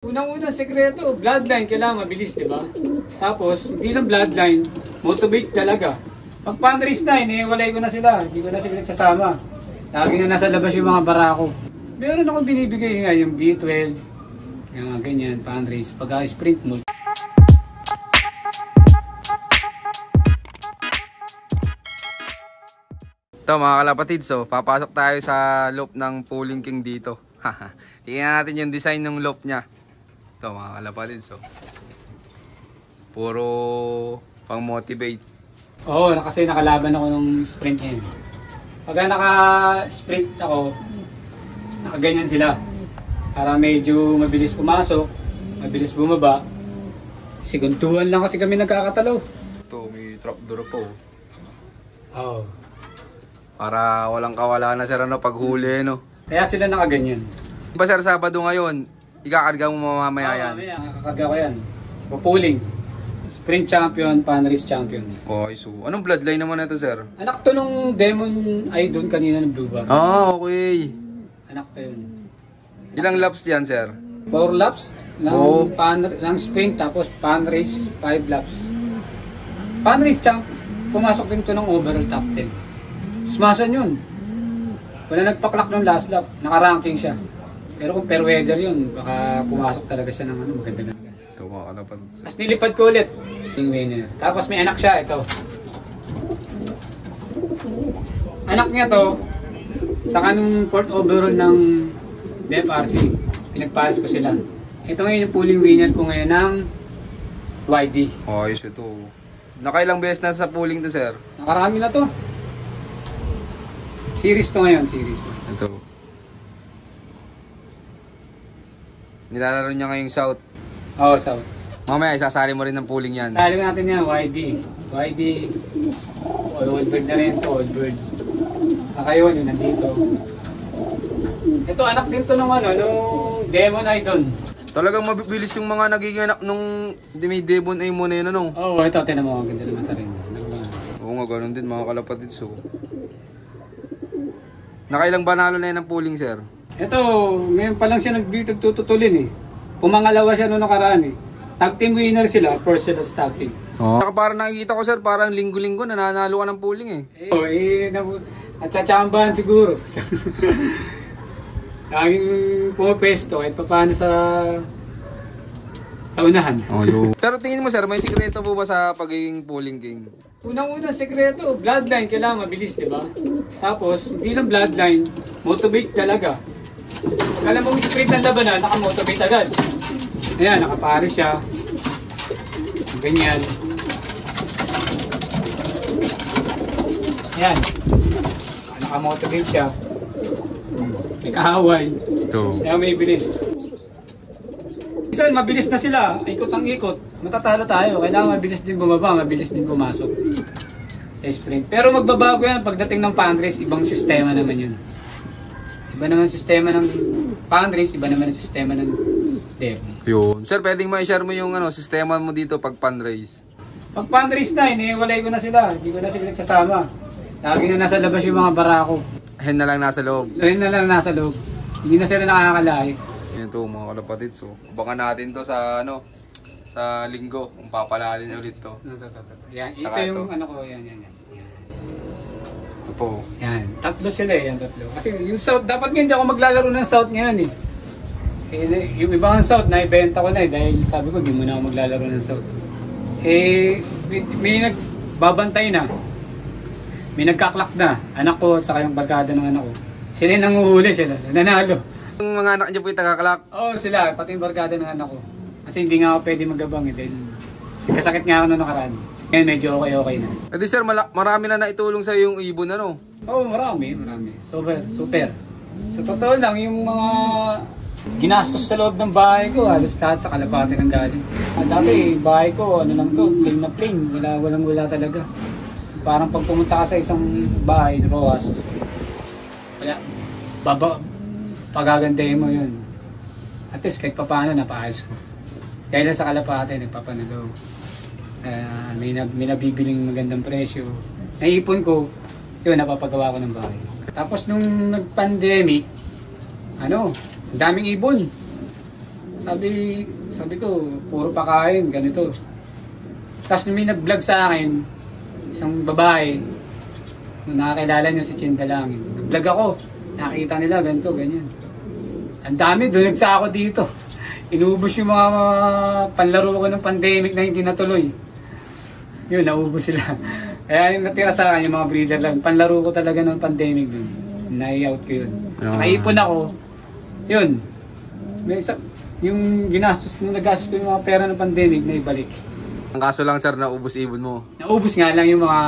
Unang-unang sekreto, bloodline kailangan mabilis, di ba? Tapos, hindi lang bloodline, motivate talaga. Pag fundraise na, iniwalay ko na sila, hindi ko na sila nagsasama. Lagi na nasa labas yung mga barako. Meron akong binibigay nga, yung B12, yung mga ganyan, fundraise, pag-sprint mo. Ito mga kalapatid, so papasok tayo sa loop ng Pulling King dito. Tingnan natin yung design ng loop niya. Ito mga kalapatid, so puro pang motivate. Oo, kasi nakalaban ako nung sprint end. Pagka naka-sprint ako, nakaganyan sila. Para medyo mabilis pumasok, mabilis bumaba. Siguntuhan lang kasi kami nagkakatalaw. Ito, may trapdoor po. Oo. Para walang kawala na sir ano paghuli no. Kaya sila nakaganyan. Ba sir, Sabado ngayon, ikakarga mo mamaya yan? Mamaya, kakakarga ko yan. Pupuling. Sprint champion, fundraise champion. Okay, so anong bloodline naman ito sir? Anak to nung Demon ay doon kanina ng Blue Bag. Ah, okay. Anak ko yun. Ilang laps yan sir? 4 laps ng sprint tapos fundraise 5 laps. Fundraise champ, pumasok din to ng overall top 10. Smashan yun. Wala nagpaklak ng last lap, nakaranking siya. Pero kung per weather yun, baka pumasok talaga siya ng maganda. Ito mga kalapad. Tapos nilipad ko ulit yung winner. Tapos may anak siya, ito. Anak niya to, sa kanong fourth overall ng BFRC, pinagpares ko sila. Ito ngayon yung pulling winner ko ngayon ng YB. Ayos ito. Nakailang beses na sa pulling to sir? Nakarami na to. Series to ngayon, series mo. Ito. Nilalaro niya ngayong South. Oo, South. Mamaya, isasali mo rin ng pulling yan. Sali natin yan, YB. YB, old bird na rin to, old bird. Saka yun, yung nandito. Ito, anak din to nung Demon Idol. Talagang mabibilis yung mga nagiging anak nung may Devon ay mo na yun, ano? Oo, ito, tinan mo, ganda naman ta rin. Oo nga, ganun din mga kalapatid. So, nakailang banalo na yan ng pulling, sir? Ito, ngayon pa lang siya nagtututulin eh. Pumangalawa siya noong nakaraan eh. Tag team winner sila, first sila sa tag team. Oh. Parang nakikita ko sir, parang linggo-linggo nananalo ka ng pulling eh. At tsatsambahan siguro. Laging pumapesto kahit pa paano sa unahan. Oh, pero tingin mo sir, may sikreto po ba sa pagiging pulling king? Unang-unang sekreto, bloodline kailangan mabilis, di ba? Tapos, hindi lang bloodline, motivate talaga. Alam mo, sprint ng labanan, naka-motivate agad. Ayan, nakapare siya. Ganyan. Ayan. Naka-motivate siya. May kahaway. Ito. Kaya may bilis. Minsan, mabilis na sila. Ikot ang ikot. Matatalo tayo. Kailangan mabilis din bumaba, mabilis din pumasok. Sa sprint. Pero magbabago yan pagdating ng fundraise, ibang sistema naman yun. Iba naman sistema ng fundraise, iba naman ang sistema ng derby. Yun. Sir, pwedeng ma-share mo yung sistema mo dito pag fundraise? Pag fundraise na, iniwalay ko na sila. Hindi ko na sila nagsasama. Lagi na nasa labas yung mga barako. Hen na lang nasa loob. Ayun na lang nasa loob. Hindi na sila nakakalahi. Yan to mga kalapatid. So, abangan natin to sa sa linggo. Kung papalarin ulit to. Yan, ito Saka yung ito. yan. Ito po. Yan, tatlo sila yan, tatlo. Kasi yung South, dapat hindi ako maglalaro ng South ngayon eh. Yung ibang South, naibenta ko na eh. Dahil sabi ko, di mo na ako maglalaro ng South. May nagbabantay na. May nagkaklak na. Anak ko at saka yung barkada ng anak ko. Sila yung nanguhuli sila. Nanalo. Yung mga anak niyo po yung tagaklak? Oo, sila. Pati yung barkada ng anak ko. Kasi hindi nga ako pwede magabang eh. Dahil kasakit nga ako noong nakaraan. Ngayon medyo okay na. Edi sir, marami na naitulong sa yung ibon ano? Oo, marami. Super. Sa totoo lang, yung mga ginastos sa loob ng bahay ko, halos lahat sa kalapate ng galing. Dati, bahay ko, lang to, plain na plain. Wala talaga. Parang pag pumunta ka sa isang bahay, Rojas, pagagandahin mo yun. At least kahit paano napaayos ko. Dahil sa kalapate, nagpapanalo. May nabibiling magandang presyo. Naipon ko, yun, napapagawa ko ng bahay. Tapos nung nag-pandemic, ang daming ibon. Sabi ko, puro pakain, ganito. Tapos may nag-vlog sa akin, isang babae, nakakilala niyo si Chindalangin. Nag-vlog ako, nakita nila, ganito, ganyan. Ang dami, dunag sa ako dito. Inubos yung mga panlaro ko ng pandemic na hindi natuloy. Yun, naubos sila. Kaya yung natira sa akin, yung mga breeder lang, panlaro ko talaga ng pandemic dun. Nai-out ko yun. Nakaipon ako, yun. May isa, yung ginastos, nung nagastos ko yung mga pera ng pandemic, na ibalik. Ang kaso lang sir, naubos ibon mo. Naubos nga lang yung mga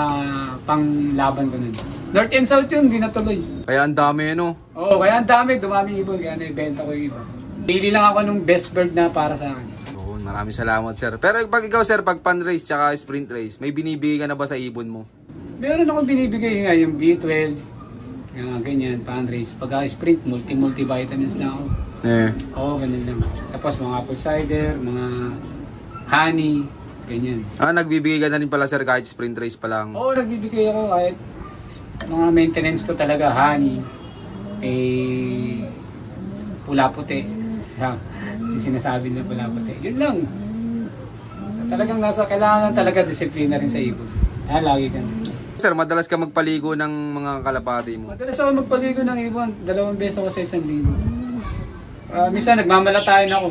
panglaban ko nun. North and South yun, hindi natuloy. Kaya ang dami ano. Oo, kaya ang dami, dumaming ibon, kaya naibenta ko yung ibon. Pili lang ako nung best bird na para sa akin. Oo, maraming salamat sir. Pero pag ikaw sir, pag pan race tsaka sprint race, may binibigay ka na ba sa ibon mo? Meron ako binibigay nga, yung B12, yung mga ganyan, pan race. Pag sprint, multi-vitamins na ako. Oo, ganun lang. Tapos mga apple cider, mga honey, ganyan. Nagbibigay ka na rin pala sir kahit sprint race pa lang? Oo, nagbibigay ako kahit mga maintenance ko talaga, honey, pula-puti. Yung sinasabi na pula-puti. Yun lang. Talagang kailangan talaga disiplina rin sa ibon. Lagi ganun. Sir, madalas ka magpaligo ng mga kalapati mo? Madalas ako magpaligo ng ibon. 2 beses ako sa isang linggo. Minsan nagmamalatayon ako.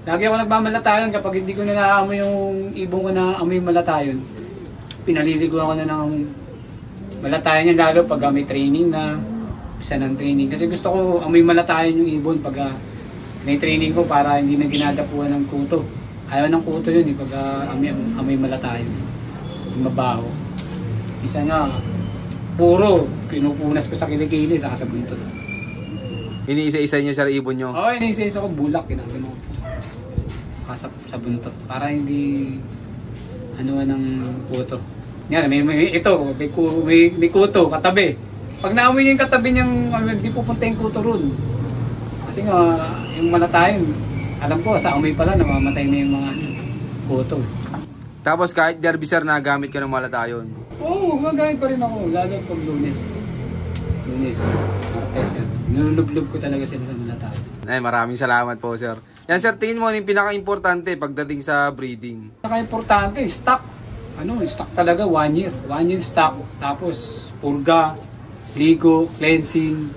Lagi ako nagmamalatayon kapag hindi ko na naamoy yung ibon ko na amoy malatayon. Pinaliligo ako na ng malatayon yan, lalo pag may training na. Isa ng training. Kasi gusto ko amoy malatayon yung ibon pag may training ko para hindi na ginadapuan ng kuto. Ayaw ng kuto yun pag amoy malatayon. Mabaho. Isa nga, puro pinupunas ko sa kilikili sa buntot. Iniisa-isa niyo sa ibon nyo? Oo, iniisa-isa ko bulak. Ginagano ko sa buntot para hindi ng kuto. Yan, may kuto, katabi. Pag naamoy niya yung katabi niyang, hindi pupunta yung kuto ron. Kasi nga, yung malatayon, alam ko, sa amoy pala, namamatay na yung mga kuto. Tapos kahit derby sir, nagamit ka ng malatayon? Oo, magamit pa rin ako, lalo pag Lunes, Martes yan. Nilulublog ko talaga sila sa malatayon. Maraming salamat po sir. Yan sir, tingin mo yung pinaka-importante pagdating sa breeding? Pinaka-importante, stock. Stock talaga, 1 year. 1 year stock. Tapos, purga, ligo, cleansing.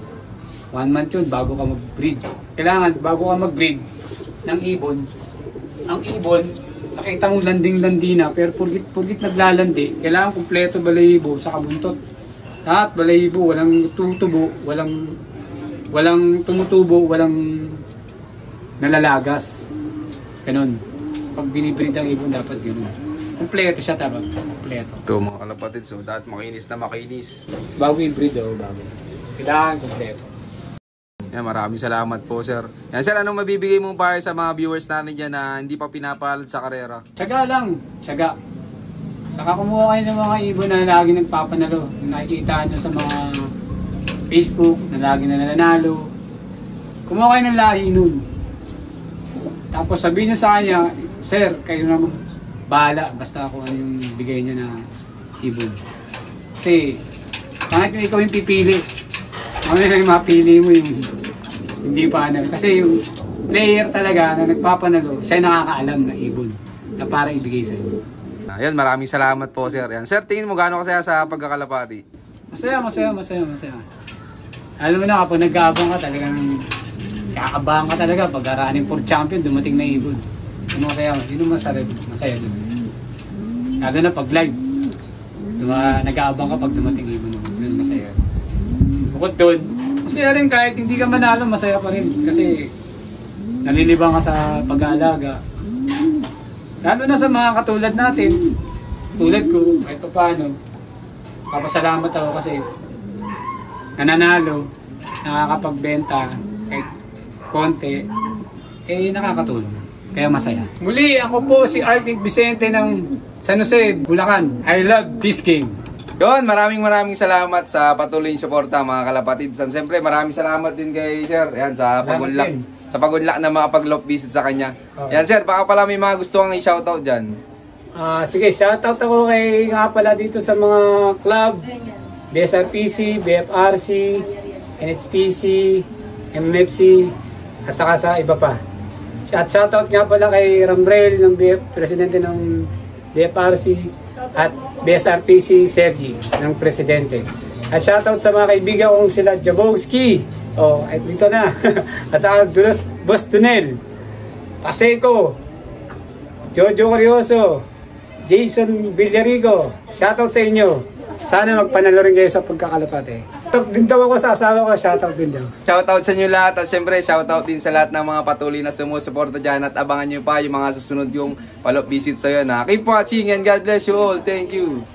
1 month yun bago ka mag-breed. Kailangan, bago ka mag-breed ng ibon, ang ibon, nakita mong landing-landi na, pero purgit naglalandi, kailangan kumpleto balahibo sa kabuntot. Lahat balahibo, walang tutubo, walang tumutubo, walang nalalagas. Ganun. Pag binibreed ang ibon, dapat ganun. Kumpleto siya, dapat kumpleto. Ito mga kalapatid, so dapat makinis na makinis. Bago i-breed, bago. Kailangan kumpleto. Yan, maraming salamat po sir. Yan sir, anong mabibigay mong payo sa mga viewers natin dyan na hindi pa pinapalad sa karera? Tiyaga lang, tiyaga. Saka kumuha kayo ng mga ibon na lagi nagpapanalo. Nakikita nyo sa mga Facebook na lagi na nananalo. Kumuha kayo ng lahi nun. Tapos sabihin nyo sa kanya, sir, kayo na bahala. Basta ako ano yung bigay nyo na ibon. Kasi, kahit ikaw yung pipili, mamaya yung mapili mo yung hindi pa ano. Kasi yung player talaga na nagpapanalo, siya nakakaalam ng ibon na para ibigay sa'yo. Ayan, maraming salamat po sir. Yan. Sir, tingin mo gaano kasaya sa pagkakalapati? Masaya. Lalo na kapag nag-aabang ka talagang kakabahan ka talaga pag running for champion, dumating na ibon. Yun masaya dun. Lalo na pag live. Nag-aabang ka pag dumating ibon. Yun masaya. Bukod doon, masaya rin kahit hindi ka manalo, masaya pa rin. Kasi nalilibang ka sa pag-aalaga. Lalo na sa mga katulad natin, tulad ko, kahit pa paano, papasalamat ako kasi nananalo, nakakapagbenta, kahit konti, nakakatulong. Kaya masaya. Muli, ako po si Arvin Vicente ng San Jose, Bulacan. I love this game. Yun, maraming salamat sa patuloy yung suporta mga kalapatid. Siyempre, maraming salamat din kay sir. Yan, sa pagunlak. Sa pagunlak na makapag-loft visit sa kanya. Yan sir, baka pala may mga gusto kang i-shoutout dyan. Sige, shoutout ako kay nga pala dito sa mga club, BSRPC, BFRC, NHPC, MMFC, at saka sa iba pa. At shoutout nga pala kay Rambrel, ng presidente ng BFRC, at BSRPC Sergi, ng presidente. At shoutout sa mga kaibigan kong sila Jabowski, at dito na. At saka Boss Tunel, Paseco, Jojo Corioso, Jason Villarigo. Shoutout sa inyo. Sana magpanalo rin kayo sa pagkakalapate. Shoutout din daw ako sa asawa ko. Shoutout din daw. Shoutout sa inyo lahat at syempre shoutout din sa lahat ng mga patuloy na sumusuporta dyan at abangan nyo pa yung mga susunod yung follow-up visit sa'yo na. Keep watching and God bless you all. Thank you.